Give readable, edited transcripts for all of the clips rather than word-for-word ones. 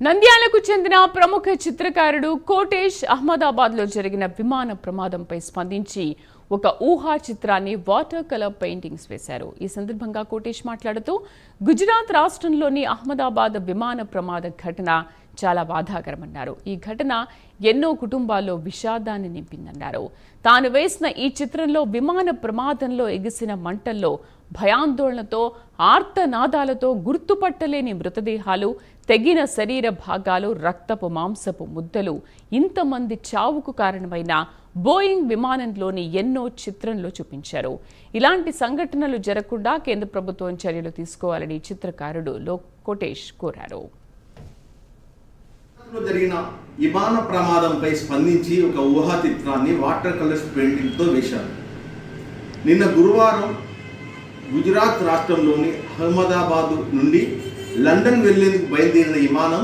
నంద్యాలకు చెందిన ప్రముఖ చిత్రకారుడు కోటేష్ అహ్మదాబాద్లో జరిగిన విమాన ప్రమాదంపై స్పందించి ఒక ఊహా చిత్రాన్ని వాటర్ కలర్ పెయింటింగ్స్ వేశారు. ఈ సందర్భంగా కోటేష్ మాట్లాడుతూ గుజరాత్ రాష్ట్రంలోని అహ్మదాబాద్ విమాన ప్రమాద ఘటన చాలా బాధాకరమన్నారు. ఈ ఘటన ఎన్నో కుటుంబాల్లో విషాదాన్ని నింపిందన్నారు. తాను వేసిన ఈ చిత్రంలో విమాన ప్రమాదంలో ఎగిసిన మంటల్లో భయాందోళనతో ఆర్తనాదాలతో గుర్తుపట్టలేని మృతదేహాలు, తెగిన శరీర భాగాలు, రక్తపు మాంసపు ముద్దలు ఇంతమంది చావుకు కారణమైన బోయింగ్ విమానంలోని ఎన్నో చిత్రంలో చూపించారు. ఇలాంటి సంఘటనలు జరగకుండా కేంద్ర ప్రభుత్వం చర్యలు తీసుకోవాలని చిత్రకారుడు కోటేష్ కోరారు. జరిగిన విమాన ప్రమాదంపై స్పందించి ఒక ఊహా చిత్రాన్ని వాటర్ కలర్స్ పెయింటింగ్తో వేశారు. నిన్న గురువారం గుజరాత్ రాష్ట్రంలోని అహ్మదాబాద్ నుండి లండన్ వెళ్లేందుకు బయలుదేరిన విమానం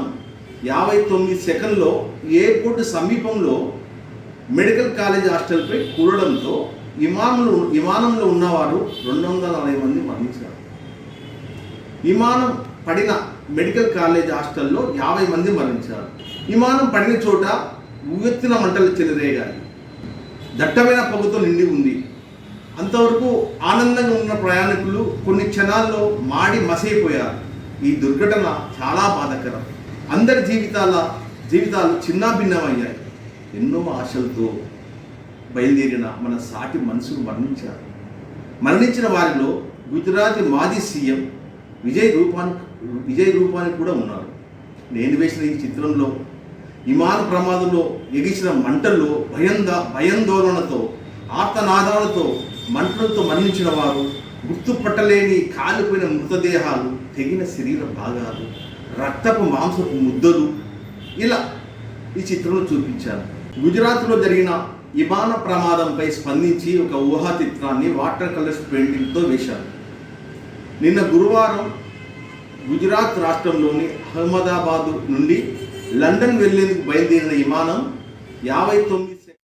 59 సెకండ్లో ఎయిర్పోర్ట్ సమీపంలో మెడికల్ కాలేజ్ హాస్టల్పై కూలడంతో విమానంలో ఉన్నవారు 240 మంది మరణించారు. విమానం పడిన మెడికల్ కాలేజ్ హాస్టల్లో 50 మంది మరణించారు. విమానం పడిన చోట ఉవ్వెత్తిన మంటలు చెలరేగాయి. దట్టమైన పొగతో నిండి ఉంది. అంతవరకు ఆనందంగా ఉన్న ప్రయాణికులు కొన్ని క్షణాల్లో మాడి మసైపోయారు. ఈ దుర్ఘటన చాలా బాధాకరం. అందరి జీవితాలు చిన్నాభిన్నమయ్యాయి. ఎన్నో ఆశలతో బయలుదేరిన మన సాటి మనుషులు మరణించారు. మరణించిన వారిలో గుజరాత్ మాజీ సీఎం విజయ్ రూపాని కూడా ఉన్నారు. నేను వేసిన ఈ చిత్రంలో విమాన ప్రమాదంలో ఎగిసిన మంటల్లో భయాందోళనతో ఆర్తనాదాలతో మంటలతో మరణించిన వారు, గుర్తుపట్టలేని కాలిపోయిన మృతదేహాలు, తెగిన శరీర భాగాలు, రక్తపు మాంసపు ముద్దలు ఇలా ఈ చిత్రంలో చూపించారు. గుజరాత్లో జరిగిన విమాన ప్రమాదంపై స్పందించి ఒక ఊహా చిత్రాన్ని వాటర్ కలర్స్ పెయింటింగ్తో వేశారు. నిన్న గురువారం గుజరాత్ రాష్ట్రంలోని అహ్మదాబాద్ నుండి లండన్ వెళ్లేందుకు బయలుదేరిన విమానం 59